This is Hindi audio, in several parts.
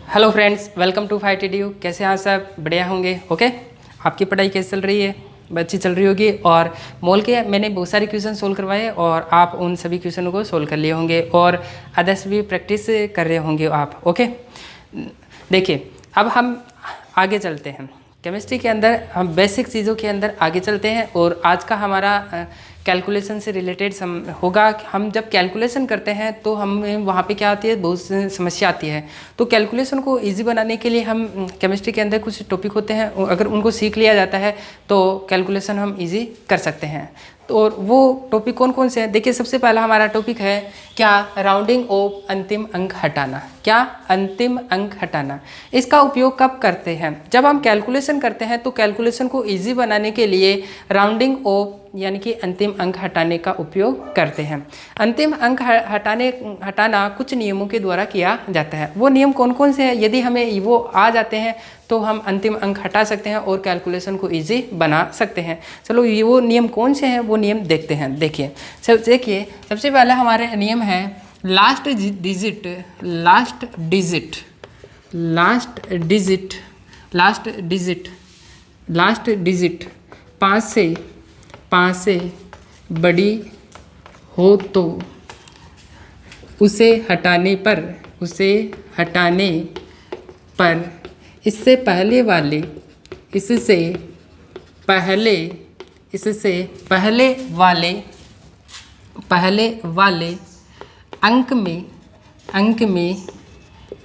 Hello friends, welcome to fight edu. कैसे हैं आप सब? बढ़िया होंगे। ओके, आपकी पढ़ाई कैसे चल रही है? अच्छी चल रही होगी। और मोल के मैंने बहुत सारे क्वेश्चन सोल्व करवाए और आप उन सभी क्वेश्चनों को सोल्व कर लिए होंगे और अदर्स भी प्रैक्टिस कर रहे होंगे आप। ओके, देखिए अब हम आगे चलते हैं। केमिस्ट्री के अंदर हम बेसिक चीज़ों के अंदर आगे चलते हैं और आज का हमारा कैलकुलेशन से रिलेटेड होगा। हम जब कैलकुलेशन करते हैं तो हमें वहाँ पे क्या आती है, बहुत समस्या आती है। तो कैलकुलेशन को इजी बनाने के लिए हम केमिस्ट्री के अंदर कुछ टॉपिक होते हैं, अगर उनको सीख लिया जाता है तो कैलकुलेशन हम इजी कर सकते हैं। तो और वो टॉपिक कौन कौन से हैं? देखिए, सबसे पहला हमारा टॉपिक है क्या? राउंडिंग ऑफ अंतिम अंक हटाना। क्या? अंतिम अंक हटाना। इसका उपयोग कब करते हैं? जब हम कैलकुलेशन करते हैं तो कैलकुलेशन को इजी बनाने के लिए राउंडिंग ऑफ यानी कि अंतिम अंक हटाने का उपयोग करते हैं। अंतिम अंक हटाना कुछ नियमों के द्वारा किया जाता है। वो नियम कौन कौन से हैं? यदि हमें वो आ जाते हैं तो हम अंतिम अंक हटा सकते हैं और कैलकुलेशन को इजी बना सकते हैं। चलो, ये वो नियम कौन से हैं वो नियम देखते हैं। देखिए सबसे पहले हमारे नियम है लास्ट डिजिट 5 से बड़ी हो तो उसे हटाने पर इससे पहले वाले अंक में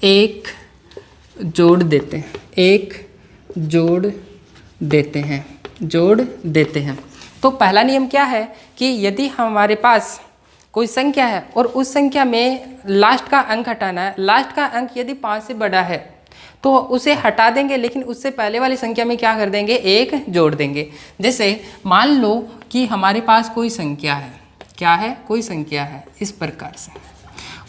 एक जोड़ देते हैं। तो पहला नियम क्या है कि यदि हमारे पास कोई संख्या है और उस संख्या में लास्ट का अंक हटाना है, लास्ट का अंक यदि 5 से बड़ा है तो उसे हटा देंगे, लेकिन उससे पहले वाली संख्या में क्या कर देंगे? एक जोड़ देंगे। जैसे मान लो कि हमारे पास कोई संख्या है, क्या है? कोई संख्या है इस प्रकार से,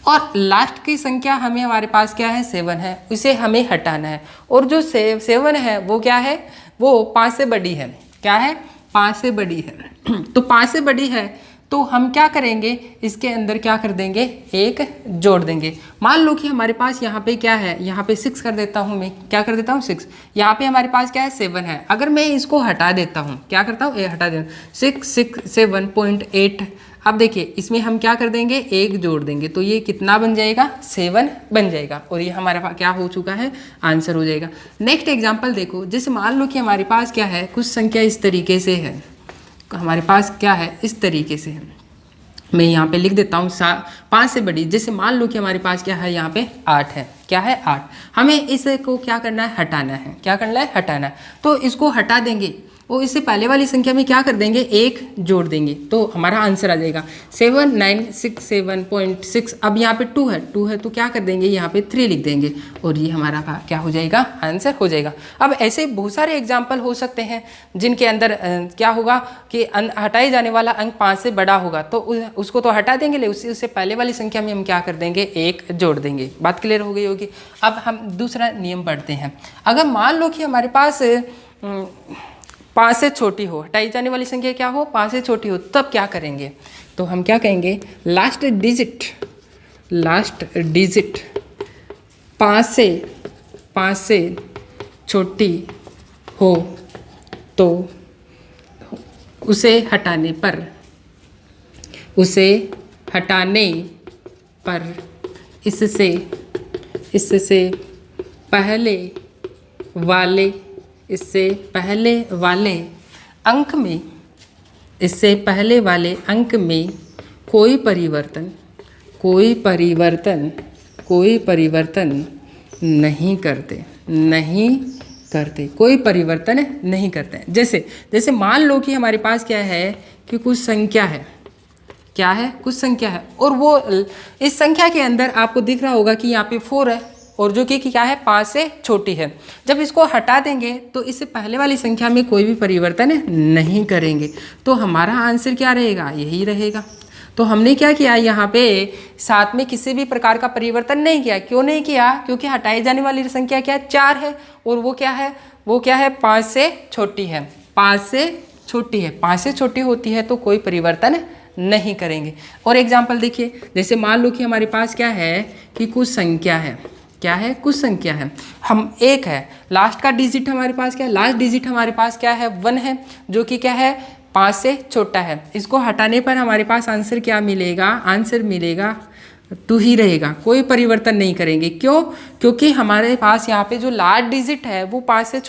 और लास्ट की संख्या हमारे पास क्या है? 7 है। इसे हमें हटाना है और जो 7 है वो क्या है? वो 5 से बड़ी है। क्या है? 5 से बड़ी है। तो 5 से बड़ी है तो हम क्या करेंगे? इसके अंदर क्या कर देंगे? एक जोड़ देंगे। मान लो कि हमारे पास यहाँ पे क्या है? यहाँ पे 6 कर देता हूँ मैं। क्या कर देता हूँ? 6। यहाँ पे हमारे पास क्या है? 7 है। अगर मैं इसको हटा देता हूँ, क्या करता हूँ? हटा देता हूँ 667.8। अब देखिए इसमें हम क्या कर देंगे? एक जोड़ देंगे तो ये कितना बन जाएगा? 7 बन जाएगा और ये हमारे पास क्या हो चुका है? आंसर हो जाएगा। नेक्स्ट एग्जांपल देखो, जैसे मान लो कि हमारे पास क्या है? कुछ संख्या इस तरीके से है। हमारे पास क्या है? इस तरीके से है। मैं यहाँ पे लिख देता हूँ 5 से बड़ी। जैसे मान लो कि हमारे पास क्या है? यहाँ पे 8 है। क्या है? 8। हमें इसको क्या करना है? हटाना है। क्या करना है? हटाना है। तो इसको हटा देंगे और इससे पहले वाली संख्या में क्या कर देंगे? एक जोड़ देंगे तो हमारा आंसर आ जाएगा 7967.6। अब यहाँ पे 2 है तो क्या कर देंगे? यहाँ पे 3 लिख देंगे और ये हमारा क्या हो जाएगा? आंसर हो जाएगा। अब ऐसे बहुत सारे एग्जाम्पल हो सकते हैं जिनके अंदर क्या होगा कि हटाए जाने वाला अंक 5 से बड़ा होगा तो उसको तो हटा देंगे, लेकिन उससे पहले वाली संख्या में हम क्या कर देंगे? एक जोड़ देंगे। बात क्लियर हो गई होगी। अब हम दूसरा नियम पढ़ते हैं। अगर मान लो कि हमारे पास 5 से छोटी हो, हटाई जाने वाली संख्या क्या हो? 5 से छोटी हो, तब क्या करेंगे? तो हम क्या कहेंगे? लास्ट डिजिट 5 से छोटी हो तो उसे हटाने पर इससे पहले वाले अंक में कोई परिवर्तन नहीं करते। जैसे मान लो कि हमारे पास क्या है कि कुछ संख्या है। क्या है? कुछ संख्या है और वो इस संख्या के अंदर आपको दिख रहा होगा कि यहाँ पे 4 है और जो कि क्या है? 5 से छोटी है। जब इसको हटा देंगे तो इससे पहले वाली संख्या में कोई भी परिवर्तन नहीं करेंगे तो हमारा आंसर क्या रहेगा? यही रहेगा। तो हमने क्या किया? यहाँ पे साथ में किसी भी प्रकार का परिवर्तन नहीं किया। क्यों नहीं किया? क्योंकि हटाई जाने वाली संख्या क्या है? 4 है और वो क्या है? 5 से छोटी है। 5 से छोटी है। 5 से छोटी होती है तो कोई परिवर्तन नहीं करेंगे। और एग्जाम्पल देखिए, जैसे मान लो कि हमारे पास क्या है कि कुछ संख्या है। क्या है, कुछ संख्या है। हम एक है, लास्ट का डिजिट हमारे पास क्या है, लास्ट डिजिट हमारे पास क्या है, 1 है, जो कि क्या है 5 से छोटा है। इसको हटाने पर हमारे पास आंसर क्या मिलेगा, आंसर मिलेगा 2 ही रहेगा, कोई परिवर्तन नहीं करेंगे। क्यों? क्योंकि हमारे पास यहाँ पे जो लास्ट डिजिट है वो 5 से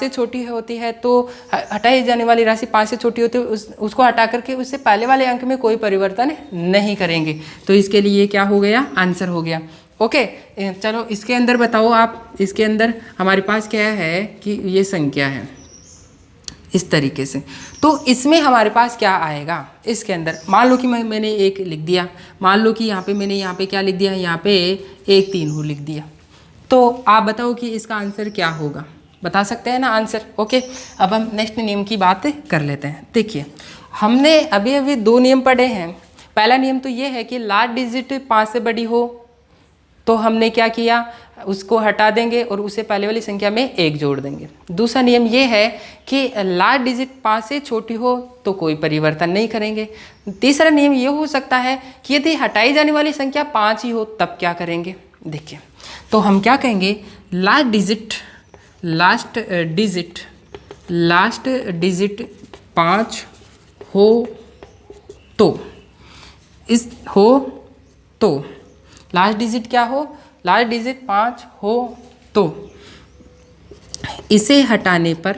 छोटी होती है, तो हटाई जाने वाली राशि 5 से छोटी होती है, उसको हटा करके उससे पहले वाले अंक में कोई परिवर्तन नहीं करेंगे। तो इसके लिए क्या हो गया, आंसर हो गया। ओके, चलो इसके अंदर बताओ आप, इसके अंदर हमारे पास क्या है कि ये संख्या है इस तरीके से, तो इसमें हमारे पास क्या आएगा, इसके अंदर मान लो कि मैंने 1 लिख दिया, मान लो कि यहाँ पे मैंने यहाँ पे क्या लिख दिया, यहाँ पे 1 3 लिख दिया, तो आप बताओ कि इसका आंसर क्या होगा, बता सकते हैं ना आंसर। ओके, अब हम नेक्स्ट नियम की बात कर लेते हैं। देखिए, हमने अभी अभी 2 नियम पढ़े हैं। पहला नियम तो ये है कि लास्ट डिजिट 5 से बड़ी हो तो हमने क्या किया, उसको हटा देंगे और उससे पहले वाली संख्या में 1 जोड़ देंगे। दूसरा नियम ये है कि लास्ट डिजिट 5 से छोटी हो तो कोई परिवर्तन नहीं करेंगे। तीसरा नियम ये हो सकता है कि यदि हटाई जाने वाली संख्या 5 ही हो तब क्या करेंगे। देखिए, तो हम क्या कहेंगे, लास्ट डिजिट 5 हो तो लास्ट डिजिट क्या हो, लास्ट डिजिट 5 हो तो इसे हटाने पर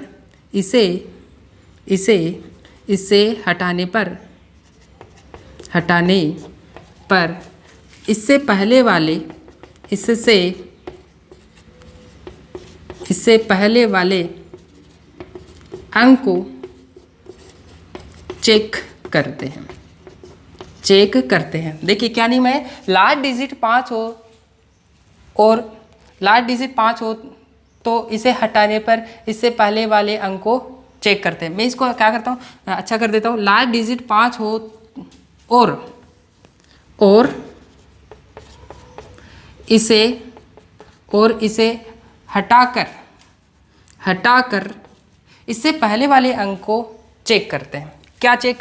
इससे पहले वाले अंक को चेक करते हैं। देखिए क्या नियम है, लास्ट डिजिट 5 हो और लास्ट डिजिट 5 हो तो इसे हटाने पर इससे पहले वाले अंक को चेक करते हैं। मैं इसको क्या करता हूँ, अच्छा कर देता हूँ, लास्ट डिजिट 5 हो और इसे हटाकर इससे पहले वाले अंक को चेक करते हैं। क्या चेक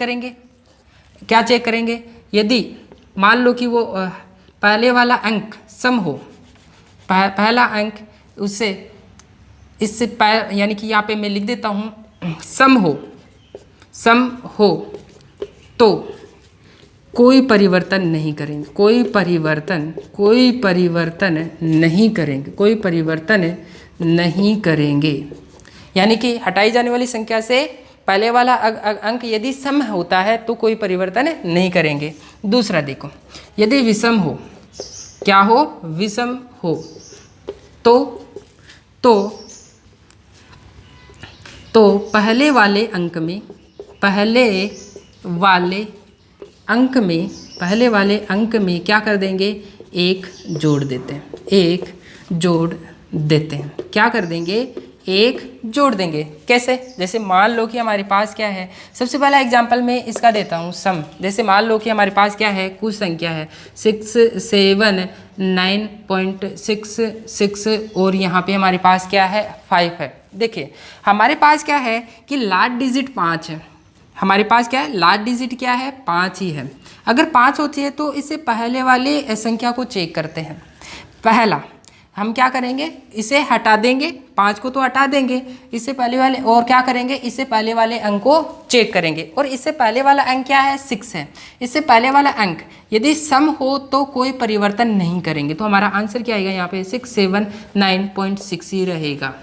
करेंगे, यदि मान लो कि वो पहले वाला अंक सम हो, पहला अंक इससे यानी कि यहाँ पे मैं लिख देता हूँ सम हो तो कोई परिवर्तन नहीं करेंगे, यानी कि हटाई जाने वाली संख्या से पहले वाला अंक यदि सम होता है तो कोई परिवर्तन नहीं करेंगे। दूसरा देखो, यदि विषम हो, क्या हो, विषम हो तो पहले वाले अंक में क्या कर देंगे, 1 जोड़ देते हैं। क्या कर देंगे, 1 जोड़ देंगे। कैसे, जैसे मान लो कि हमारे पास क्या है, सबसे पहला एग्जांपल मैं इसका देता हूँ सम। जैसे मान लो कि हमारे पास क्या है, कुछ संख्या है 679.66 और यहाँ पे हमारे पास क्या है 5 है। देखिए हमारे पास क्या है कि लास्ट डिजिट 5 है, हमारे पास क्या है, लास्ट डिजिट क्या है, 5 ही है। अगर 5 होती है तो इससे पहले वाले संख्या को चेक करते हैं। पहला हम क्या करेंगे, इसे हटा देंगे, 5 को तो हटा देंगे, इससे पहले वाले और क्या करेंगे, इससे पहले वाले अंक को चेक करेंगे। और इससे पहले वाला अंक क्या है, 6 है। इससे पहले वाला अंक यदि सम हो तो कोई परिवर्तन नहीं करेंगे। तो हमारा आंसर क्या आएगा यहाँ पे 679.6 ही रहेगा।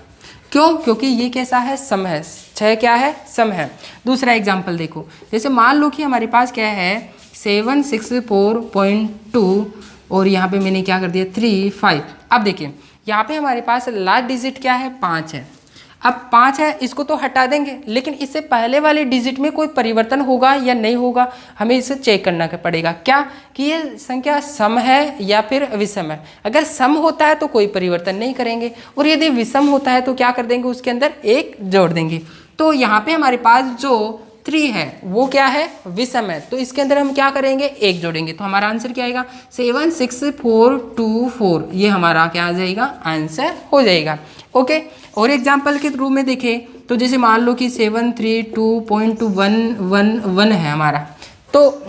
क्यों, क्योंकि ये कैसा है, सम है। 6 क्या है, सम है। दूसरा एग्जाम्पल देखो, जैसे मान लो कि हमारे पास क्या है 764.2 और यहाँ पे मैंने क्या कर दिया 35। अब देखिए यहाँ पे हमारे पास लास्ट डिजिट क्या है, 5 है। अब 5 है, इसको तो हटा देंगे, लेकिन इससे पहले वाले डिजिट में कोई परिवर्तन होगा या नहीं होगा, हमें इसे चेक करना पड़ेगा। क्या कि ये संख्या सम है या फिर विषम है। अगर सम होता है तो कोई परिवर्तन नहीं करेंगे, और यदि विषम होता है तो क्या कर देंगे, उसके अंदर 1 जोड़ देंगे। तो यहाँ पे हमारे पास जो 3 है वो क्या है, विषम है। तो इसके अंदर हम क्या करेंगे, 1 जोड़ेंगे। तो हमारा आंसर क्या आएगा 76424। ये हमारा क्या आ जाएगा, आंसर हो जाएगा। ओके, और एग्जाम्पल के रूप में देखें तो जैसे मान लो कि 732.111 है हमारा, तो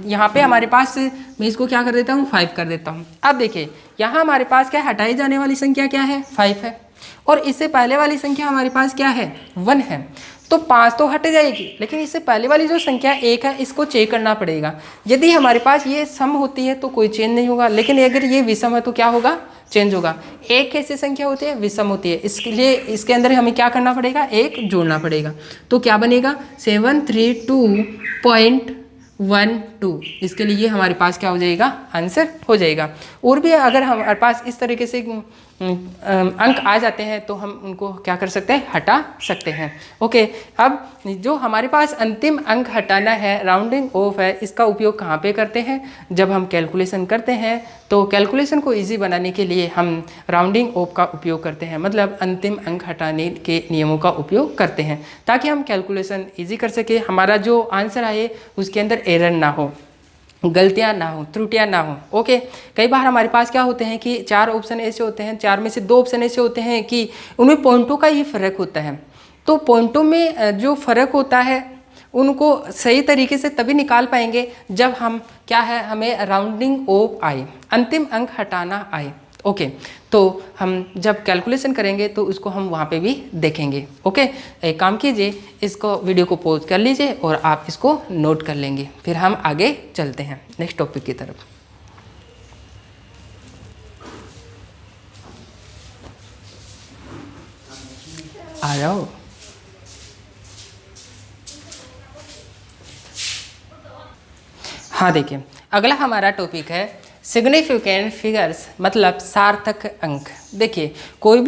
यहाँ पे हमारे पास मैं इसको क्या कर देता हूँ 5 कर देता हूँ। अब देखिए यहाँ हमारे पास क्या हटाई जाने वाली संख्या क्या है 5 है, और इससे पहले वाली संख्या हमारे पास क्या है 1 है, तो 5 तो हट जाएगी, लेकिन इससे पहले वाली जो संख्या 1 है इसको चेक करना पड़ेगा। यदि हमारे पास ये सम होती है तो कोई चेंज नहीं होगा, लेकिन अगर ये विषम है तो क्या होगा चेंज होगा। एक कैसी संख्या होती है विषम होती है, इसके लिए इसके अंदर हमें क्या करना पड़ेगा एक जोड़ना पड़ेगा। तो क्या बनेगा 732.12, इसके लिए हमारे पास क्या हो जाएगा आंसर हो जाएगा। और भी अगर हमारे पास इस तरीके से अंक आ जाते हैं तो हम उनको क्या कर सकते हैं हटा सकते हैं। ओके, अब जो हमारे पास अंतिम अंक हटाना है राउंडिंग ऑफ है, इसका उपयोग कहाँ पे करते हैं जब हम कैलकुलेशन करते हैं। तो कैलकुलेशन को इजी बनाने के लिए हम राउंडिंग ऑफ का उपयोग करते हैं, मतलब अंतिम अंक हटाने के नियमों का उपयोग करते हैं ताकि हम कैलकुलेशन इजी कर सके, हमारा जो आंसर आए उसके अंदर एरर ना हो, गलतियां ना हो, त्रुटियां ना हो। ओके, कई बार हमारे पास क्या होते हैं कि 4 ऑप्शन ऐसे होते हैं, 4 में से 2 ऑप्शन ऐसे होते हैं कि उनमें पॉइंटों का ही फ़र्क होता है। तो पॉइंटों में जो फ़र्क होता है उनको सही तरीके से तभी निकाल पाएंगे जब हम क्या है हमें राउंडिंग ऑफ आए, अंतिम अंक हटाना आए। ओके, तो हम जब कैलकुलेशन करेंगे तो उसको हम वहाँ पे भी देखेंगे। ओके, एक काम कीजिए, इसको वीडियो को पॉज कर लीजिए और आप इसको नोट कर लेंगे, फिर हम आगे चलते हैं नेक्स्ट टॉपिक की तरफ। आ जाओ। हाँ देखिए, अगला हमारा टॉपिक है सिग्निफिकेंट फिगर्स, मतलब सार्थक अंक। देखिए कोई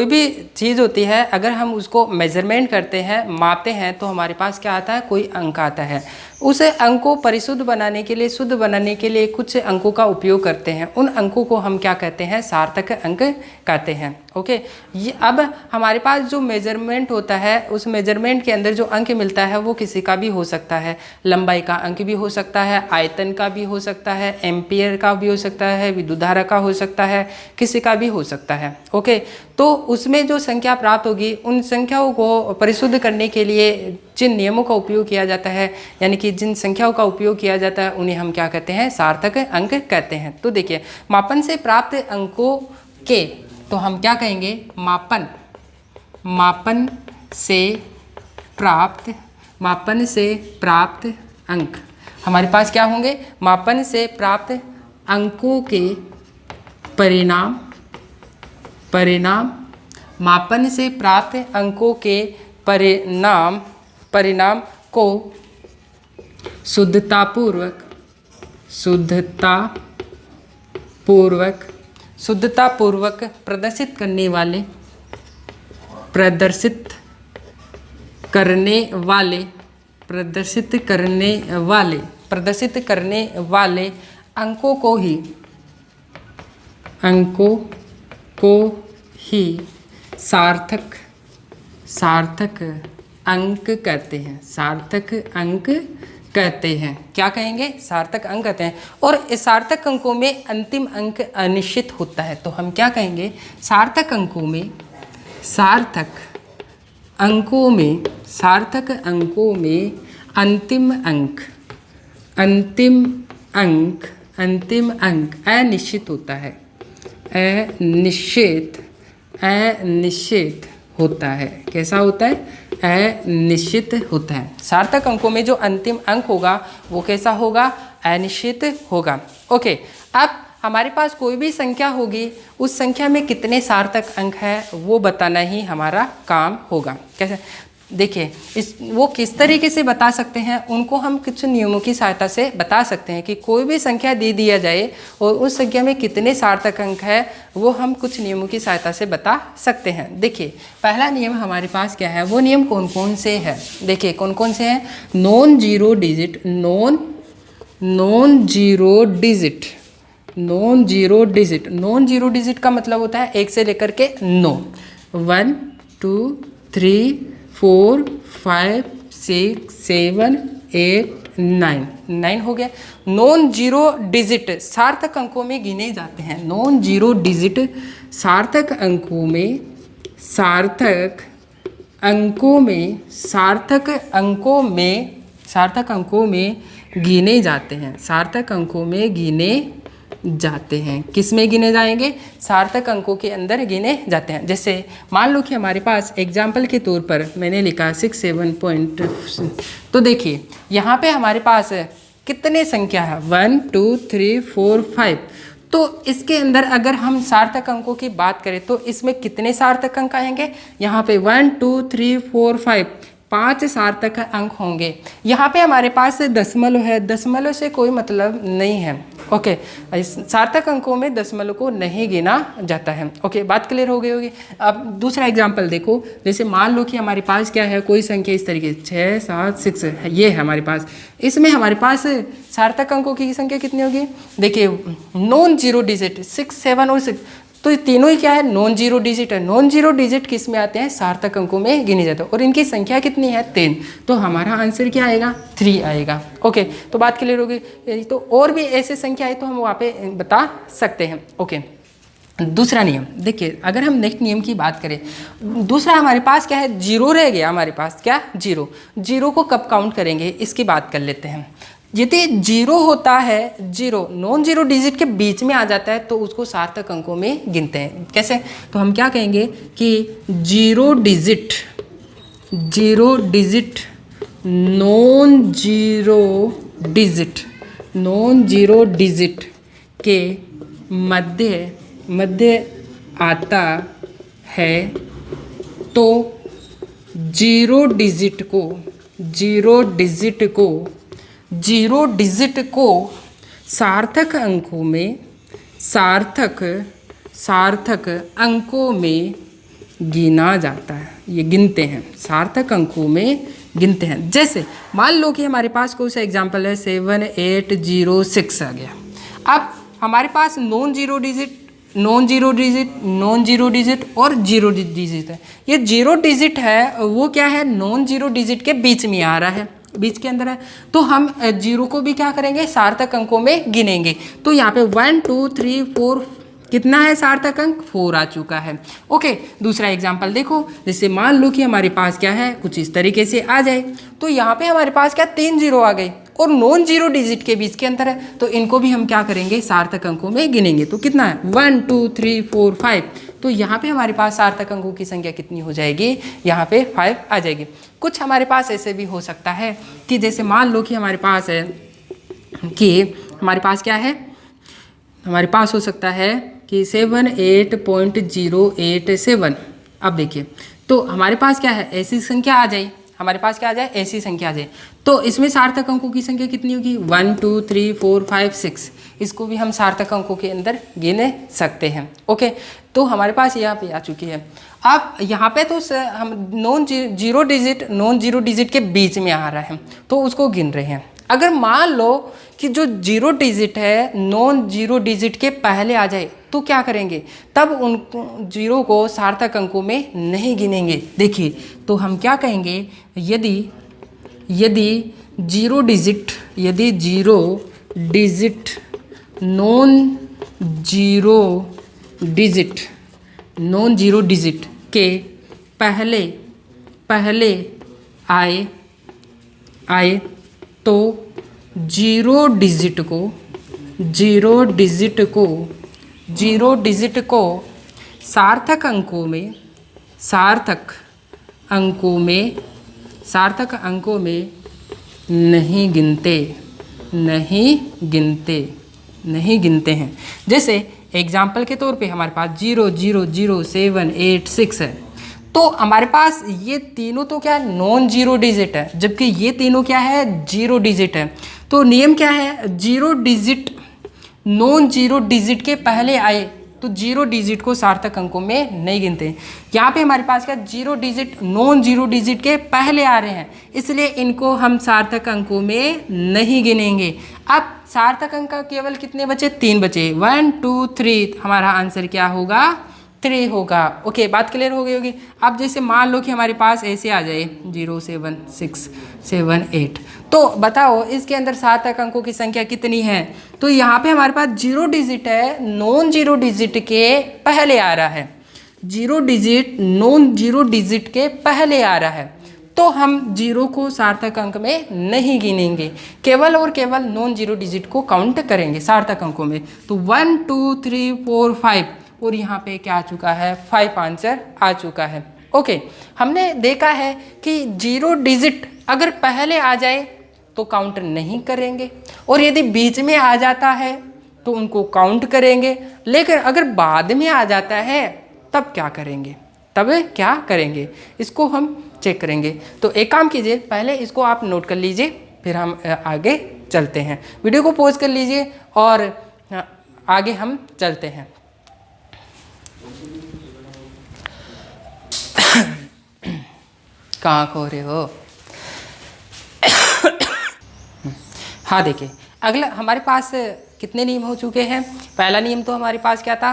भी चीज़ होती है, अगर हम उसको मेजरमेंट करते हैं, मापते हैं, तो हमारे पास क्या आता है कोई अंक आता है। उस अंक को परिशुद्ध बनाने के लिए, शुद्ध बनाने के लिए कुछ अंकों का उपयोग करते हैं, उन अंकों को हम क्या कहते हैं सार्थक अंक कहते हैं। ओके, ये अब हमारे पास जो मेजरमेंट होता है उस मेजरमेंट के अंदर जो अंक मिलता है वो किसी का भी हो सकता है, लंबाई का अंक भी हो सकता है, आयतन का भी हो सकता है, एम्पियर का भी हो सकता है, विद्युत धारा का हो सकता है, किसी का भी हो सकता है। ओके, तो उसमें जो संख्या प्राप्त होगी उन संख्याओं को परिशुद्ध करने के लिए जिन नियमों का उपयोग किया जाता है, यानी कि जिन संख्याओं का उपयोग किया जाता है उन्हें हम क्या कहते हैं सार्थक अंक कहते हैं। तो देखिए मापन से प्राप्त अंकों के, तो हम क्या कहेंगे मापन से प्राप्त अंक हमारे पास क्या होंगे, मापन से प्राप्त अंकों के परिणाम, मापन से प्राप्त अंकों के परिणाम को शुद्धतापूर्वक प्रदर्शित करने वाले अंकों को ही सार्थक अंक कहते हैं। सार्थक अंक कहते हैं, क्या कहेंगे सार्थक अंक कहते हैं। और इस सार्थक अंकों में अंतिम अंक अनिश्चित होता है, तो हम क्या कहेंगे सार्थक अंकों में अंतिम अंक अनिश्चित होता है, अनिश्चित होता है। कैसा होता है, अनिश्चित होता है। सार्थक अंकों में जो अंतिम अंक होगा वो कैसा होगा, अनिश्चित होगा। ओके, अब हमारे पास कोई भी संख्या होगी, उस संख्या में कितने सार्थक अंक है वो बताना ही हमारा काम होगा। कैसे, देखिए वो किस तरीके से बता सकते हैं, उनको हम कुछ नियमों की सहायता से बता सकते हैं कि कोई भी संख्या दे दिया जाए और उस संख्या में कितने सार्थक अंक है वो हम कुछ नियमों की सहायता से बता सकते हैं। देखिए पहला नियम हमारे पास क्या है, वो नियम कौन कौन से हैं, देखिए कौन कौन से हैं। नॉन जीरो डिजिट का मतलब होता है 1 से लेकर के 9, 1 2 3 4 5 6 7 8 9 हो गया। नॉन जीरो डिजिट सार्थक अंकों में गिने जाते हैं। नॉन जीरो डिजिट सार्थक अंकों में गिने जाते हैं, सार्थक अंकों में गिने जाते हैं। किस में गिने जाएंगे? सार्थक अंकों के अंदर गिने जाते हैं। जैसे मान लो कि हमारे पास एग्जाम्पल के तौर पर मैंने लिखा 67 पॉइंट, तो देखिए यहाँ पे हमारे पास कितने संख्या है 1 2 3 4 5। तो इसके अंदर अगर हम सार्थक अंकों की बात करें तो इसमें कितने सार्थक अंक आएंगे? यहाँ पे 1 2 3 4 5 5 सार्थक अंक होंगे। यहाँ पे हमारे पास दशमलव है, दशमलव से कोई मतलब नहीं है। ओके, सार्थक अंकों में दशमलव को नहीं गिना जाता है। ओके, बात क्लियर हो गई होगी। अब दूसरा एग्जांपल देखो, जैसे मान लो कि हमारे पास क्या है, कोई संख्या इस तरीके 6 7 6 है, ये है हमारे पास। इसमें हमारे पास सार्थक अंकों की संख्या कितनी होगी? देखिए नॉन जीरो डिजिट 6 7 और 6, तो ये तीनों ही क्या है? नॉन जीरो डिजिट है। नॉन जीरो डिजिट किस में आते हैं? सार्थक अंकों में गिने जाते हैं। और इनकी संख्या कितनी है? 3। तो हमारा आंसर क्या आएगा? 3 आएगा। ओके, तो बात क्लियर होगी। तो और भी ऐसे संख्या है तो हम वहाँ पे बता सकते हैं। ओके, दूसरा नियम देखिए, अगर हम नेक्स्ट नियम की बात करें, दूसरा हमारे पास क्या है? जीरो रह गया हमारे पास। क्या? जीरो। जीरो को कब काउंट करेंगे इसकी बात कर लेते हैं। यदि जीरो होता है, जीरो नॉन जीरो डिजिट के बीच में आ जाता है तो उसको सार्थक अंकों में गिनते हैं। कैसे? तो हम क्या कहेंगे कि zero digit non zero digit के मध्य आता है तो जीरो डिजिट को सार्थक अंकों में गिना जाता है। ये गिनते हैं, सार्थक अंकों में गिनते हैं। जैसे मान लो कि हमारे पास कोई सा एग्जांपल है 7 8 0 6 आ गया। अब हमारे पास नॉन जीरो डिजिट और जीरो डिजिट है। ये जीरो डिजिट है वो क्या है? नॉन जीरो डिजिट के बीच में आ रहा है, बीच के अंदर है। तो हम जीरो को भी क्या करेंगे? सार्थक अंकों में गिनेंगे। तो यहाँ पे 1 2 3 4 कितना है सार्थक अंक? 4 आ चुका है। ओके, दूसरा एग्जांपल देखो, जैसे मान लो कि हमारे पास क्या है, कुछ इस तरीके से आ जाए। तो यहाँ पे हमारे पास क्या 3 जीरो आ गए और नॉन जीरो डिजिट के बीच के अंदर है, तो इनको भी हम क्या करेंगे? सार्थक अंकों में गिनेंगे। तो कितना है? 1 2 3 4 5। तो यहाँ पे हमारे पास सार्थक अंकों की संख्या कितनी हो जाएगी? यहाँ पे 5 आ जाएगी। कुछ हमारे पास ऐसे भी हो सकता है कि जैसे मान लो कि हमारे पास है कि हमारे पास क्या है, हमारे पास हो सकता है कि 78.087। अब देखिए, तो हमारे पास क्या है? ऐसी संख्या आ जाए, हमारे पास क्या आ जाए? ऐसी संख्या आ जाए। तो इसमें सार्थक अंकों की संख्या कितनी होगी? 1 2 3 4 5 6। इसको भी हम सार्थक अंकों के अंदर गिने सकते हैं। ओके, तो हमारे पास यहाँ पे आ चुकी है। अब यहाँ पे तो हम नॉन जीरो डिजिट के बीच में आ रहा है तो उसको गिन रहे हैं। अगर मान लो कि जो जीरो डिजिट है नॉन जीरो डिजिट के पहले आ जाए तो क्या करेंगे? तब उन जीरो को सार्थक अंकों में नहीं गिनेंगे। देखिए, तो हम क्या कहेंगे? यदि zero digit non zero digit के पहले आए तो जीरो डिजिट को सार्थक अंकों में नहीं गिनते हैं। जैसे एग्जाम्पल के तौर पे हमारे पास 0 0 0 7 8 6 है। तो हमारे पास ये तीनों तो क्या है? नॉन जीरो डिजिट है, जबकि ये तीनों क्या है? जीरो डिजिट है। तो नियम क्या है? Zero digit non zero digit के पहले आए तो जीरो डिजिट को सार्थक अंकों में नहीं गिनते। यहाँ पे हमारे पास क्या? Zero digit non zero digit के पहले आ रहे हैं, इसलिए इनको हम सार्थक अंकों में नहीं गिनेंगे। अब सार्थक अंक केवल कितने बचे? 3 बचे। 1 2 3। हमारा आंसर क्या होगा? 3 होगा। ओके, बात क्लियर हो गई होगी। अब जैसे मान लो कि हमारे पास ऐसे आ जाए 0 7 6 7 8, तो बताओ इसके अंदर सार्थक अंकों की संख्या कितनी है? तो यहाँ पे हमारे पास जीरो डिजिट है, नॉन जीरो डिजिट के पहले आ रहा है। Zero digit non zero digit के पहले आ रहा है, तो हम जीरो को सार्थक अंक में नहीं गिनेंगे, केवल और केवल नॉन जीरो डिजिट को काउंट करेंगे सार्थक अंकों में। तो 1 2 3 4 5 और यहाँ पे क्या आ चुका है, 5 आंसर आ चुका है। ओके, हमने देखा है कि जीरो डिजिट अगर पहले आ जाए तो काउंट नहीं करेंगे, और यदि बीच में आ जाता है तो उनको काउंट करेंगे, लेकिन अगर बाद में आ जाता है तब क्या करेंगे, तब क्या करेंगे, इसको हम चेक करेंगे। तो एक काम कीजिए, पहले इसको आप नोट कर लीजिए, फिर हम आगे चलते हैं। वीडियो को पॉज कर लीजिए और आगे हम चलते हैं। कहाँ खो रहे हो? हाँ देखिए, अगला हमारे पास कितने नियम हो चुके हैं। पहला नियम तो हमारे पास क्या था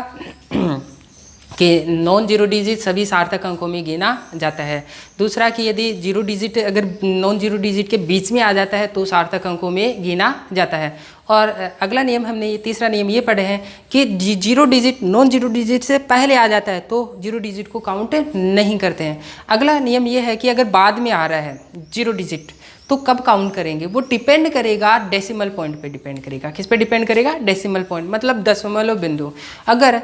कि नॉन जीरो डिजिट सभी सार्थक अंकों में गिना जाता है। दूसरा कि यदि जीरो डिजिट अगर नॉन जीरो डिजिट के बीच में आ जाता है तो सार्थक अंकों में गिना जाता है। और अगला नियम हमने ये तीसरा नियम ये पढ़े हैं कि zero digit non zero digit से पहले आ जाता है तो जीरो डिजिट को काउंट नहीं करते हैं। अगला नियम ये है कि अगर बाद में आ रहा है जीरो डिजिट तो कब काउंट करेंगे, वो डिपेंड करेगा डेसिमल पॉइंट पे डिपेंड करेगा। किस पे डिपेंड करेगा? डेसिमल पॉइंट, मतलब दशमलव बिंदु। अगर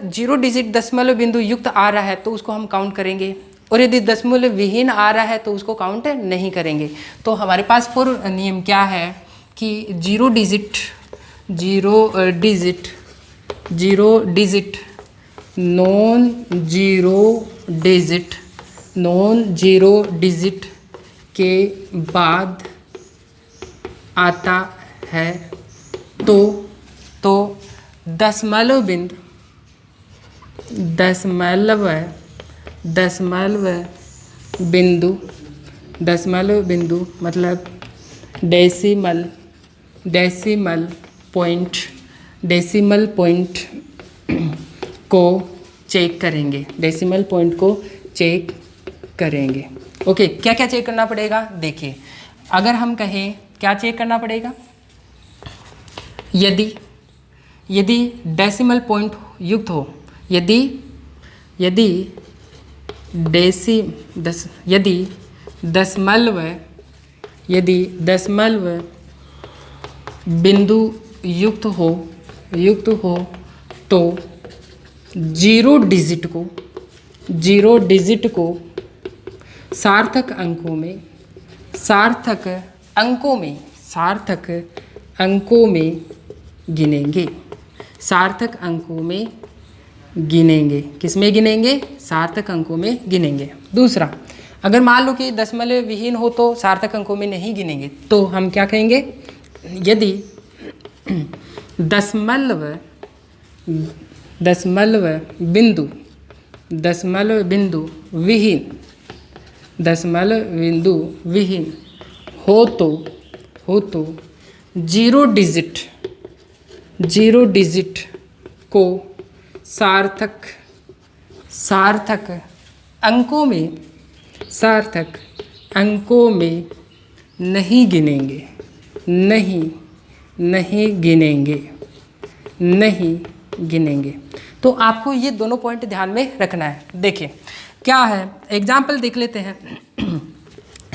जीरो डिजिट दशमलव बिंदु युक्त आ रहा है तो उसको हम काउंट करेंगे, और यदि दशमलव विहीन आ रहा है तो उसको काउंट नहीं करेंगे। तो हमारे पास पूर्व नियम क्या है कि zero digit non zero digit के बाद आता है तो दशमलव बिंदु मतलब डेसिमल पॉइंट को चेक करेंगे। ओके, क्या क्या चेक करना पड़ेगा? देखिए, अगर हम कहें क्या चेक करना पड़ेगा, यदि डेसिमल पॉइंट युक्त हो, यदि दशमलव बिंदु युक्त हो तो जीरो डिजिट को सार्थक अंकों में गिनेंगे। किस में गिनेंगे? सार्थक अंकों में गिनेंगे। दूसरा, अगर मान लो कि दशमलव विहीन हो तो सार्थक अंकों में नहीं गिनेंगे, तो हम क्या कहेंगे? यदि दशमलव बिंदु विहीन हो तो जीरो डिजिट को सार्थक अंकों में नहीं गिनेंगे। तो आपको ये दोनों पॉइंट ध्यान में रखना है। देखिए क्या है, एग्जाम्पल देख लेते हैं।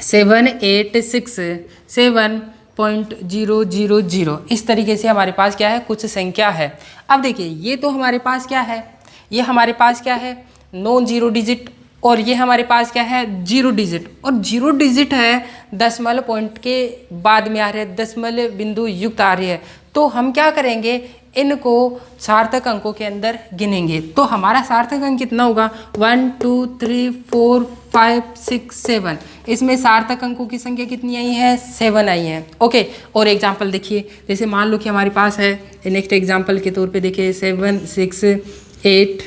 786.7.000 इस तरीके से हमारे पास क्या है, कुछ संख्या है। अब देखिए, ये तो हमारे पास क्या है, ये हमारे पास क्या है, नॉन जीरो डिजिट, और ये हमारे पास क्या है, जीरो डिजिट। और जीरो डिजिट है दशमलव पॉइंट के बाद में आ रहे हैं, दशमलव बिंदु युक्त आ रही है। तो हम क्या करेंगे, इनको सार्थक अंकों के अंदर गिनेंगे। तो हमारा सार्थक अंक कितना होगा? 1 2 3 4 5 6 7। इसमें सार्थक अंकों की संख्या कितनी आई है? 7 आई है। ओके, और एग्जाम्पल देखिए, जैसे मान लो कि हमारे पास है, नेक्स्ट एग्जाम्पल के तौर पे देखिए 7 6 8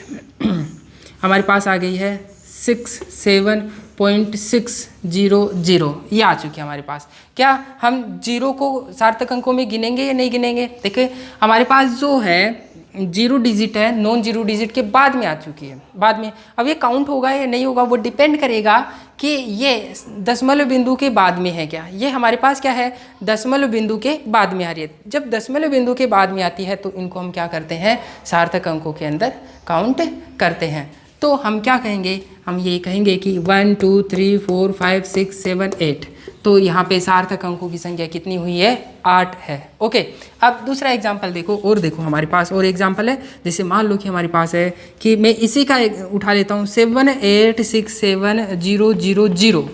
हमारे पास आ गई है 67.600। ये आ चुकी है हमारे पास। क्या हम जीरो को सार्थक अंकों में गिनेंगे या नहीं गिनेंगे? देखिए हमारे पास जो है जीरो डिजिट है, नॉन जीरो डिजिट के बाद में आ चुकी है, बाद में। अब ये काउंट होगा या नहीं होगा, वो डिपेंड करेगा कि ये दशमलव बिंदु के बाद में है क्या। ये हमारे पास क्या है, दशमलव बिंदु के बाद में आ रही है। जब दशमलव बिंदु के बाद में आती है तो इनको हम क्या करते हैं, सार्थक अंकों के अंदर काउंट करते हैं। तो हम क्या कहेंगे, हम ये कहेंगे कि 1 2 3 4 5 6 7 8, तो यहाँ पे सार्थक अंकों की संख्या कितनी हुई है, 8 है। ओके, अब दूसरा एग्जाम्पल देखो, और देखो हमारे पास और एग्जाम्पल है। जैसे मान लो कि हमारे पास है कि मैं इसी का उठा लेता हूँ 7 8 6 7 0 0 0।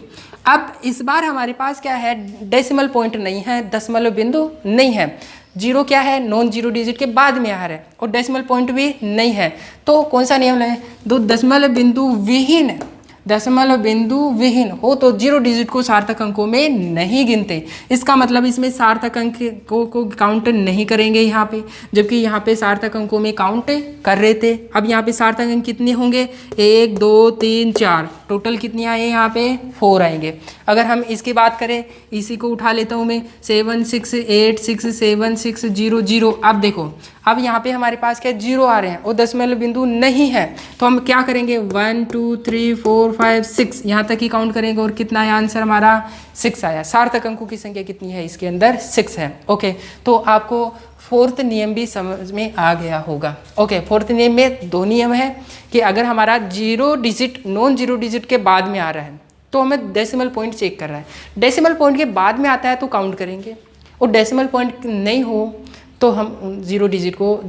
अब इस बार हमारे पास क्या है, डेसिमल पॉइंट नहीं है, दशमलव बिंदु नहीं है, जीरो क्या है, नॉन जीरो डिजिट के बाद में आ रहा है, और डेसिमल पॉइंट भी नहीं है। तो कौन सा नियम है, दो दशमलव बिंदु विहीन, दशमलव बिंदु विहीन हो तो जीरो डिजिट को सार्थक अंकों में नहीं गिनते। इसका मतलब इसमें सार्थक अंक को काउंट नहीं करेंगे यहाँ पे, जबकि यहाँ पे सार्थक अंकों में काउंट कर रहे थे। अब यहाँ पे सार्थक अंक कितने होंगे, 1 2 3 4, टोटल कितने आए यहाँ पे, 4 आएंगे। अगर हम इसकी बात करें, इसी को उठा लेता हूँ मैं, 7 6 8 6 7 6 0 0। अब देखो, अब यहाँ पे हमारे पास क्या जीरो आ रहे हैं और दशमलव बिंदु नहीं है, तो हम क्या करेंगे, 1 2 3 4 5 6 यहाँ तक ही काउंट करेंगे, और कितना आया आंसर हमारा, 6 आया। सार्थक अंकों की संख्या कितनी है, इसके अंदर 6 है। ओके, तो आपको फोर्थ नियम भी समझ में आ गया होगा। ओके, फोर्थ नियम में 2 नियम है कि अगर हमारा zero digit non zero digit के बाद में आ रहा है तो हमें डेसिमल पॉइंट चेक कर रहा है, डेसिमल पॉइंट के बाद में आता है तो काउंट करेंगे, और डेसिमल पॉइंट नहीं हो तो हम जीरो डिजिट को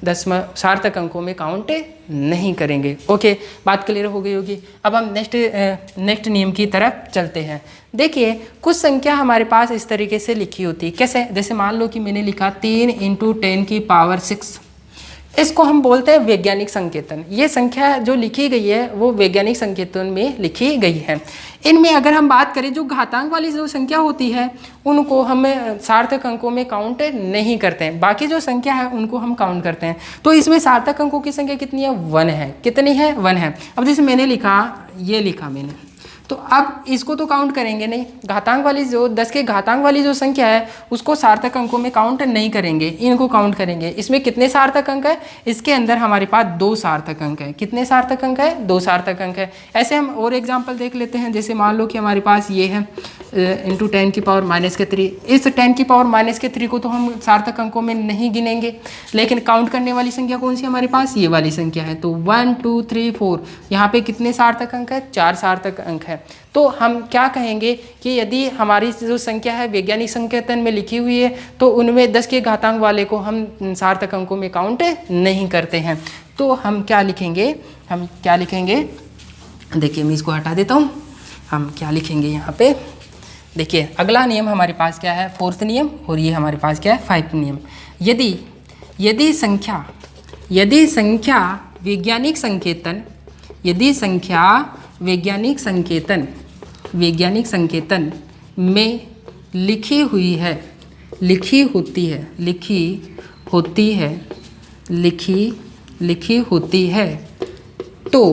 सार्थक अंकों में काउंट नहीं करेंगे। ओके, बात क्लियर हो गई होगी। अब हम नेक्स्ट नियम की तरफ चलते हैं। देखिए, कुछ संख्या हमारे पास इस तरीके से लिखी होती है, कैसे, जैसे मान लो कि मैंने लिखा 3 × 10⁶। इसको हम बोलते हैं वैज्ञानिक संकेतन। ये संख्या जो लिखी गई है वो वैज्ञानिक संकेतन में लिखी गई है। इनमें अगर हम बात करें, जो घातांक वाली जो संख्या होती है उनको हम सार्थक अंकों में काउंट नहीं करते हैं, बाकी जो संख्या है उनको हम काउंट करते हैं। तो इसमें सार्थक अंकों की संख्या कितनी है, 1 है। कितनी है, 1 है। अब जैसे मैंने लिखा, ये लिखा मैंने, तो अब इसको तो काउंट करेंगे नहीं, घातांक वाली जो 10 के घातांक वाली जो संख्या है उसको सार्थक अंकों में काउंट नहीं करेंगे, इनको काउंट करेंगे। इसमें कितने सार्थक अंक है, इसके अंदर हमारे पास 2 सार्थक अंक है। कितने सार्थक अंक है, 2 सार्थक अंक है। ऐसे हम और एग्जांपल देख लेते हैं। जैसे मान लो कि हमारे पास ये है × 10⁻³ इस 10⁻³ को तो हम सार्थक अंकों में नहीं गिनेंगे, लेकिन काउंट करने वाली संख्या कौन सी हमारे पास, ये वाली संख्या है। तो 1 2 3 4 यहाँ पे कितने सार्थक अंक है, 4 सार्थक अंक है। तो हम क्या कहेंगे कि यदि हमारी जो संख्या है वैज्ञानिक संकेतन में लिखी हुई है तो उनमें 10 के घातांक वाले को हम सार्थक अंकों में काउंट नहीं करते हैं। तो हम क्या लिखेंगे, देखिए मैं इसको हटा देता हूँ। हम क्या लिखेंगे यहाँ पे, देखिए अगला नियम हमारे पास क्या है, 4th नियम, और ये हमारे पास क्या है, 5th नियम। यदि संख्या वैज्ञानिक संकेतन में लिखी होती है तो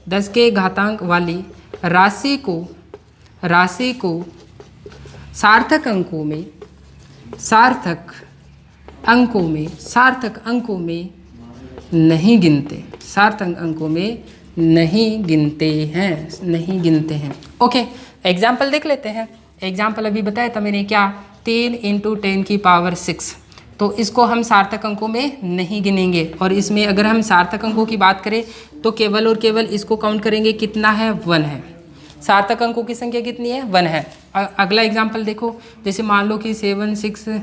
10 के घातांक वाली राशि को सार्थक अंकों में नहीं गिनते हैं। ओके, एग्जाम्पल देख लेते हैं। एग्जाम्पल अभी बताया था मैंने, क्या, 3 × 10⁻⁶, तो इसको हम सार्थक अंकों में नहीं गिनेंगे। और इसमें अगर हम सार्थक अंकों की बात करें तो केवल और केवल इसको काउंट करेंगे, कितना है, 1 है। सार्थक अंकों की संख्या कितनी है, 1 है। अगला एग्जाम्पल देखो, जैसे मान लो कि 7 6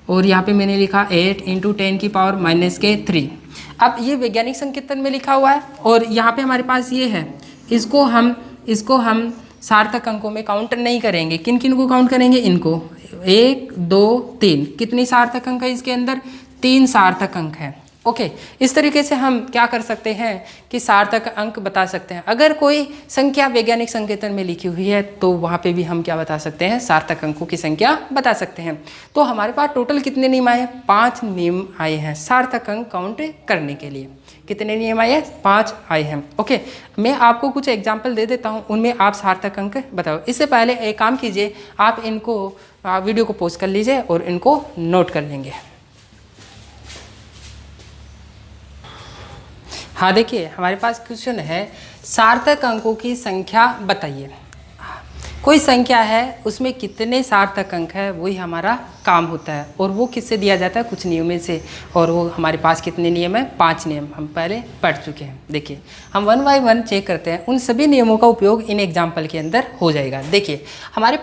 और यहाँ पे मैंने लिखा 8 × 10⁻³ अब ये वैज्ञानिक संकेतन में लिखा हुआ है और यहाँ पे हमारे पास ये है, इसको हम सार्थक अंकों में काउंट नहीं करेंगे। किन किन को काउंट करेंगे, इनको, 1 2 3। कितने सार्थक अंक है इसके अंदर, 3 सार्थक अंक है। ओके, इस तरीके से हम क्या कर सकते हैं कि सार्थक अंक बता सकते हैं। अगर कोई संख्या वैज्ञानिक संकेतन में लिखी हुई है तो वहाँ पे भी हम क्या बता सकते हैं, सार्थक अंकों की संख्या बता सकते हैं। तो हमारे पास टोटल कितने नियम आए, 5 नियम आए हैं सार्थक अंक काउंट करने के लिए। कितने नियम आए, 5 आए हैं। ओके, मैं आपको कुछ एग्जाम्पल दे देता हूँ, उनमें आप सार्थक अंक बताओ। इससे पहले एक काम कीजिए, आप इनको वीडियो को पॉज कर लीजिए और इनको नोट कर लेंगे। हाँ, देखिए हमारे पास क्वेश्चन है, सार्थक अंकों की संख्या बताइए। कोई संख्या है उसमें कितने सार्थक अंक है वही हमारा काम होता है, और वो किससे दिया जाता है, कुछ नियमों से। और वो हमारे पास कितने नियम है, 5 नियम हम पहले पढ़ चुके हैं। देखिए हम 1 बाय 1 चेक करते हैं, उन सभी नियमों का उपयोग इन एग्जाम्पल के अंदर हो जाएगा। देखिए हमारे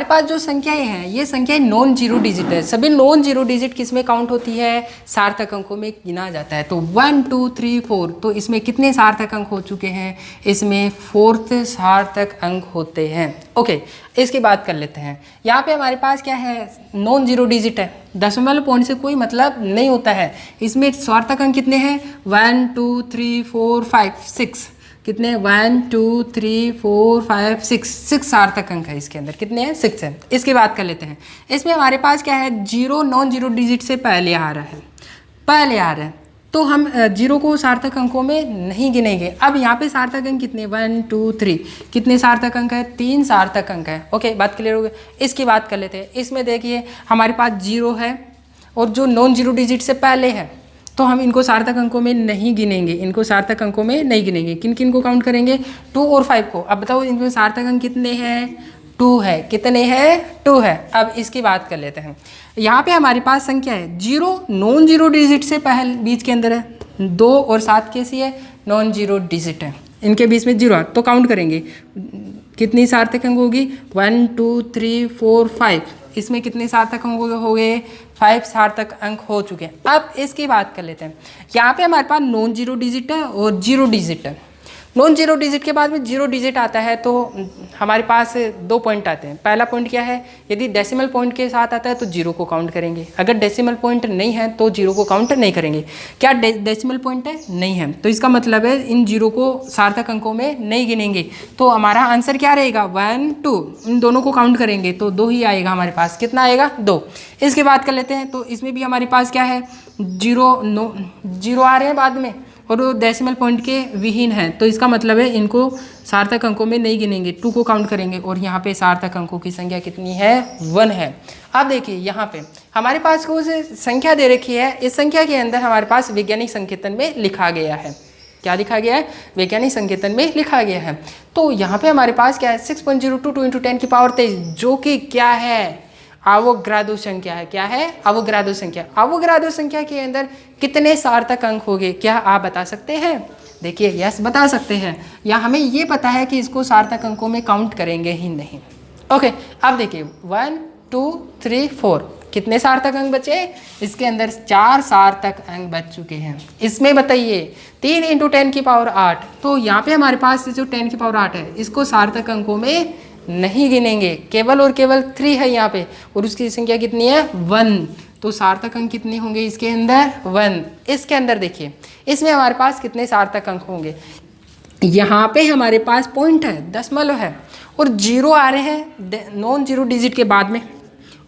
पास जो संख्याएं हैं ये संख्याएं नॉन जीरो डिजिट है। सभी नॉन जीरो डिजिट किस में काउंट होती है, सार्थक अंकों में गिना जाता है। तो 1 2 3 4, तो इसमें कितने सार्थक अंक हो चुके हैं, इसमें 4th सार्थक अंक होते हैं। ओके, इसकी बात कर लेते हैं। यहाँ पे हमारे पास क्या है, नॉन जीरो डिजिट है, दशमलव पॉइंट से कोई मतलब नहीं होता है। इसमें सार्थक अंक कितने हैं, 1 2 3 4 5 6, कितने 1 2 3 4 5 6 सार्थक अंक है इसके अंदर, कितने हैं, 6 है। इसकी बात कर लेते हैं। इसमें हमारे पास क्या है, जीरो नॉन जीरो डिजिट से पहले आ रहा है, तो हम जीरो को सार्थक अंकों में नहीं गिनेंगे। अब यहाँ पे सार्थक अंक कितने, 1 2 3, कितने सार्थक अंक है, 3 सार्थक अंक है। ओके, बात क्लियर हो गई। इसकी बात कर लेते हैं। इसमें देखिए हमारे पास जीरो है और जो नॉन जीरो डिजिट से पहले है, तो हम इनको सार्थक अंकों में नहीं गिनेंगे, किन किन को काउंट करेंगे, 2 और 5 को। अब बताओ इनमें सार्थक अंक कितने हैं, 2 है, कितने हैं, 2 है। अब इसकी बात कर लेते हैं। यहाँ पे हमारे पास संख्या है, जीरो नॉन जीरो डिजिट से पहले बीच के अंदर है, 2 और 7 कैसी है, नॉन जीरो डिजिट है, इनके बीच में जीरो है, तो काउंट करेंगे कितनी सार्थक अंक होगी, 1 2 3 4 5, इसमें कितने सार्थक अंक हो गए, 5 सार्थक अंक हो चुके हैं। अब इसकी बात कर लेते हैं। यहाँ पे हमारे पास नॉन जीरो डिजिट है और जीरो डिजिट है। नॉन जीरो डिजिट के बाद में जीरो डिजिट आता है तो हमारे पास 2 पॉइंट आते हैं। पहला पॉइंट क्या है, यदि डेसिमल पॉइंट के साथ आता है तो जीरो को काउंट करेंगे, अगर डेसिमल पॉइंट नहीं है तो जीरो को काउंट नहीं करेंगे। क्या डेसिमल पॉइंट है, नहीं है, तो इसका मतलब है इन जीरो को सार्थक अंकों में नहीं गिनेंगे। तो हमारा आंसर क्या रहेगा, 1 2, इन दोनों को काउंट करेंगे तो 2 ही आएगा हमारे पास, कितना आएगा, 2। इसकी बात कर लेते हैं। तो इसमें भी हमारे पास क्या है, जीरो आ रहे हैं बाद में और वो डेसिमल पॉइंट के विहीन है, तो इसका मतलब है इनको सार्थक अंकों में नहीं गिनेंगे, 2 को काउंट करेंगे। और यहाँ पे सार्थक अंकों की संख्या कितनी है, 1 है। अब देखिए यहाँ पे हमारे पास कुछ संख्या दे रखी है, इस संख्या के अंदर हमारे पास वैज्ञानिक संकेतन में लिखा गया है, क्या लिखा गया है, वैज्ञानिक संकेतन में लिखा गया है। तो यहाँ पे हमारे पास क्या है, 6.022 × 10⁻23, जो कि क्या है, अवोगाद्रो संख्या है। क्या है, अवोगाद्रो संख्या। अवोगाद्रो संख्या के अंदर कितने सार्थक अंक होंगे, क्या आप बता सकते हैं? देखिए यस बता सकते हैं, या हमें ये पता है कि इसको सार्थक अंकों में काउंट करेंगे ही नहीं। ओके, अब देखिए 1 2 3 4, कितने सार्थक अंक बचे, इसके अंदर 4 सार्थक अंक बच चुके हैं। इसमें बताइए 3 × 10⁸, तो यहाँ पे हमारे पास जो 10⁸ है इसको सार्थक अंकों में नहीं गिनेंगे, केवल और केवल 3 है यहाँ पे, और उसकी संख्या कितनी है, 1। तो सार्थक अंक कितने होंगे इसके अंदर, 1। इसके अंदर देखिए इसमें हमारे पास कितने सार्थक अंक होंगे, यहाँ पे हमारे पास पॉइंट है, दशमलव है, और जीरो आ रहे हैं नॉन जीरो डिजिट के बाद में,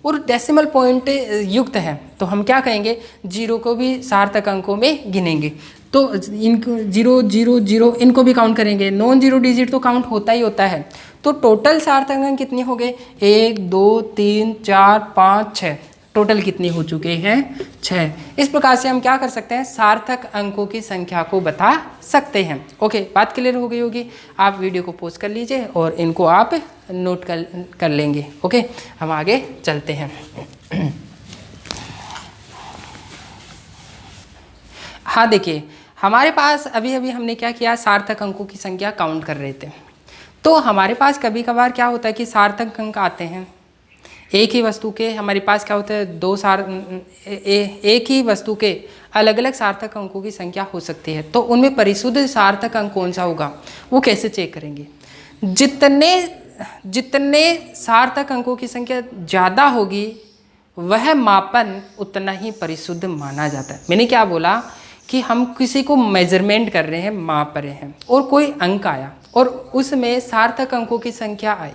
और डेसिमल पॉइंट युक्त है, तो हम क्या कहेंगे, जीरो को भी सार्थक अंकों में गिनेंगे। तो इनको 0 0 0 इनको भी काउंट करेंगे, नॉन जीरो डिजिट तो काउंट होता ही होता है। तो टोटल सार्थक अंक कितने हो गए, 1 2 3 4 5 6, टोटल कितने हो चुके हैं, 6। इस प्रकार से हम क्या कर सकते हैं, सार्थक अंकों की संख्या को बता सकते हैं। ओके, बात क्लियर हो गई होगी। आप वीडियो को पॉज कर लीजिए और इनको आप नोट कर लेंगे। ओके, हम आगे चलते हैं। हाँ देखिए हमारे पास अभी हमने क्या किया, सार्थक अंकों की संख्या काउंट कर रहे थे। तो हमारे पास कभी कभार क्या होता है कि सार्थक अंक आते हैं एक ही वस्तु के, हमारे पास क्या होता है, एक ही वस्तु के अलग अलग सार्थक अंकों की संख्या हो सकती है। तो उनमें परिशुद्ध सार्थक अंक कौन सा होगा, वो कैसे चेक करेंगे, जितने सार्थक अंकों की संख्या ज़्यादा होगी वह मापन उतना ही परिशुद्ध माना जाता है। मैंने क्या बोला कि हम किसी को मेजरमेंट कर रहे हैं, माप रहे हैं, और कोई अंक आया और उसमें सार्थक अंकों की संख्या आई,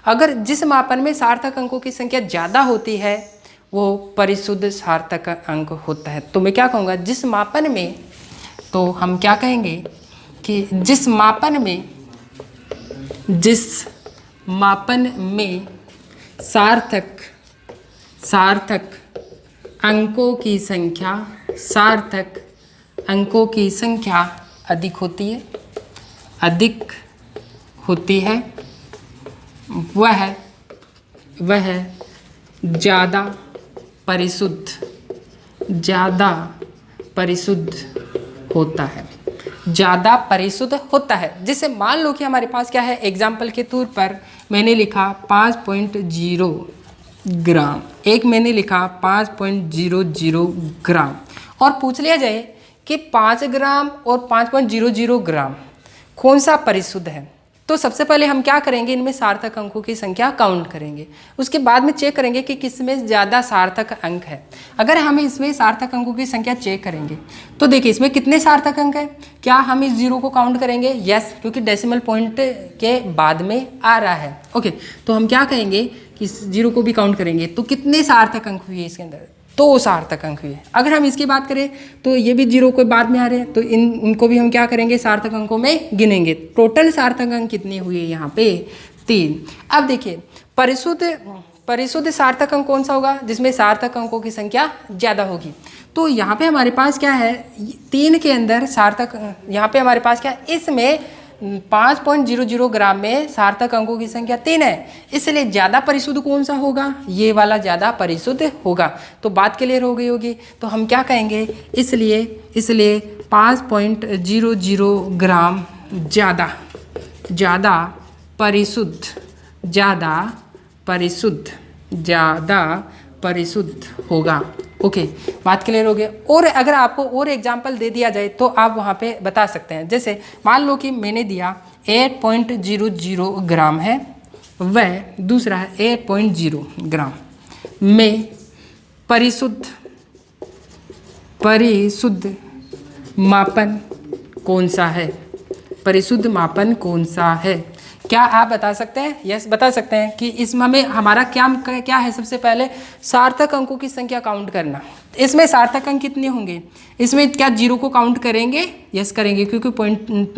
अगर जिस मापन में सार्थक अंकों की संख्या ज़्यादा होती है वो परिशुद्ध सार्थक अंक होता है। तो मैं क्या कहूँगा, जिस मापन में, तो हम क्या कहेंगे कि जिस मापन में सार्थक अंकों की संख्या अधिक होती है वह ज़्यादा परिशुद्ध होता है, ज़्यादा परिशुद्ध होता है। जैसे मान लो कि हमारे पास क्या है, एग्जाम्पल के तौर पर मैंने लिखा 5.0 ग्राम, एक मैंने लिखा 5.00 ग्राम, और पूछ लिया जाए कि 5 ग्राम और 5.00 ग्राम कौन सा परिशुद्ध है, तो सबसे पहले हम क्या करेंगे, इनमें सार्थक अंकों की संख्या काउंट करेंगे। उसके बाद में चेक करेंगे कि किसमें ज़्यादा सार्थक अंक है। अगर हम इसमें सार्थक अंकों की संख्या चेक करेंगे तो देखिए इसमें कितने सार्थक अंक हैं। क्या हम इस जीरो को काउंट करेंगे? यस, क्योंकि डेसिमल पॉइंट के बाद में आ रहा है। ओके, तो हम क्या कहेंगे कि इस जीरो को भी काउंट करेंगे। तो कितने सार्थक अंक हुए इसके अंदर? 2 सार्थक अंक हुए। अगर हम इसकी बात करें तो ये भी जीरो के बाद में आ रहे हैं, तो इनको भी हम क्या करेंगे, सार्थक अंकों में गिनेंगे। टोटल सार्थक अंक कितने हुए यहाँ पे? 3। अब देखिए परिशुद्ध सार्थक अंक कौन सा होगा? जिसमें सार्थक अंकों की संख्या ज़्यादा होगी। तो यहाँ पे हमारे पास क्या है, 3 के अंदर सार्थक, यहाँ पे हमारे पास क्या है, इसमें 5.00 ग्राम में सार्थक अंकों की संख्या 3 है, इसलिए ज़्यादा परिशुद्ध कौन सा होगा? ये वाला ज़्यादा परिशुद्ध होगा। तो बात क्लियर हो गई होगी। तो हम क्या कहेंगे, इसलिए 5.00 ग्राम ज़्यादा परिशुद्ध होगा। ओके, बात क्लियर हो गया। और अगर आपको और एग्जाम्पल दे दिया जाए तो आप वहाँ पे बता सकते हैं। जैसे मान लो कि मैंने दिया 8.00 ग्राम है, वह दूसरा है 8.0 ग्राम में परिशुद्ध मापन कौन सा है? परिशुद्ध मापन कौन सा है? क्या आप बता सकते हैं? यस, बता सकते हैं कि इसमें हमें हमारा क्या है, सबसे पहले सार्थक अंकों की संख्या काउंट करना। इसमें सार्थक अंक कितने होंगे? इसमें क्या जीरो को काउंट करेंगे? यस करेंगे, क्योंकि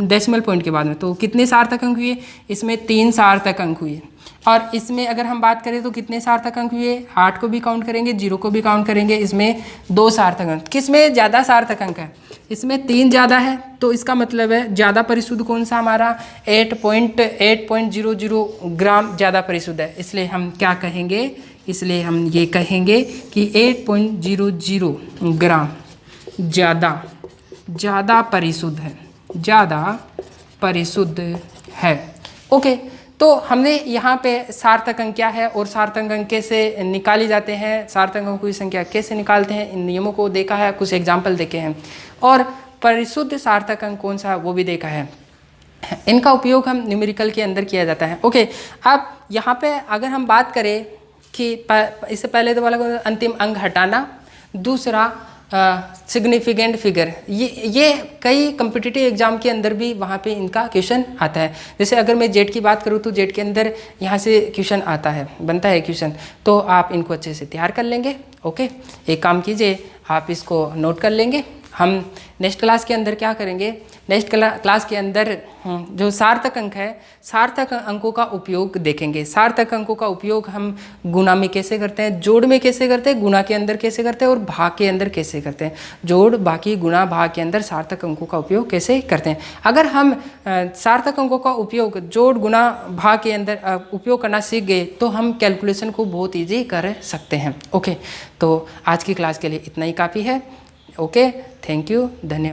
डेसिमल पॉइंट के बाद में। तो कितने सार्थक अंक हुए? इसमें 3 सार्थक अंक हुए। और इसमें अगर हम बात करें तो कितने सार्थक अंक हुए? 8 को भी काउंट करेंगे, 0 को भी काउंट करेंगे। इसमें 2 सार्थक अंक। किसमें ज़्यादा सार्थक अंक है? इसमें 3 ज़्यादा है, तो इसका मतलब है ज़्यादा परिशुद्ध कौन सा हमारा? 8.00 ग्राम ज़्यादा परिशुद्ध है। इसलिए हम क्या कहेंगे? इसलिए हम ये कहेंगे कि 8.00 ग्राम ज़्यादा परिशुद्ध है। ओके, तो हमने यहाँ पे सार्थक अंक क्या है और सार्थक अंक कैसे निकाले जाते हैं, सार्थक अंकों की संख्या कैसे निकालते हैं, इन नियमों को देखा है, कुछ एग्जाम्पल देखे हैं, और परिशुद्ध सार्थक अंक कौन सा वो भी देखा है। इनका उपयोग हम न्यूमेरिकल के अंदर किया जाता है। ओके, अब यहाँ पे अगर हम बात करें कि इससे पहले तो वाला अंतिम अंक हटाना, दूसरा सिग्निफिकेंट फिगर, ये कई कम्पिटिटिव एग्जाम के अंदर भी वहाँ पे इनका क्वेश्चन आता है। जैसे अगर मैं जेट की बात करूँ तो जेट के अंदर यहाँ से क्वेश्चन आता है, बनता है क्वेश्चन, तो आप इनको अच्छे से तैयार कर लेंगे। ओके, एक काम कीजिए, आप इसको नोट कर लेंगे। हम नेक्स्ट क्लास के अंदर क्या करेंगे, नेक्स्ट क्लास के अंदर जो सार्थक अंक है, सार्थक अंकों का उपयोग देखेंगे। सार्थक अंकों का उपयोग हम गुणा में कैसे करते हैं, जोड़ में कैसे करते हैं, गुणा के अंदर कैसे करते हैं और भाग के अंदर कैसे करते हैं। जोड़, बाकी, गुणा, भाग के अंदर सार्थक अंकों का उपयोग कैसे करते हैं। अगर हम सार्थक अंकों का उपयोग जोड़, गुणा, भाग के अंदर उपयोग करना सीख गए तो हम कैलकुलेशन को बहुत ईजी कर सकते हैं। ओके, तो आज की क्लास के लिए इतना ही काफ़ी है। ओके, थैंक यू, धन्यवाद।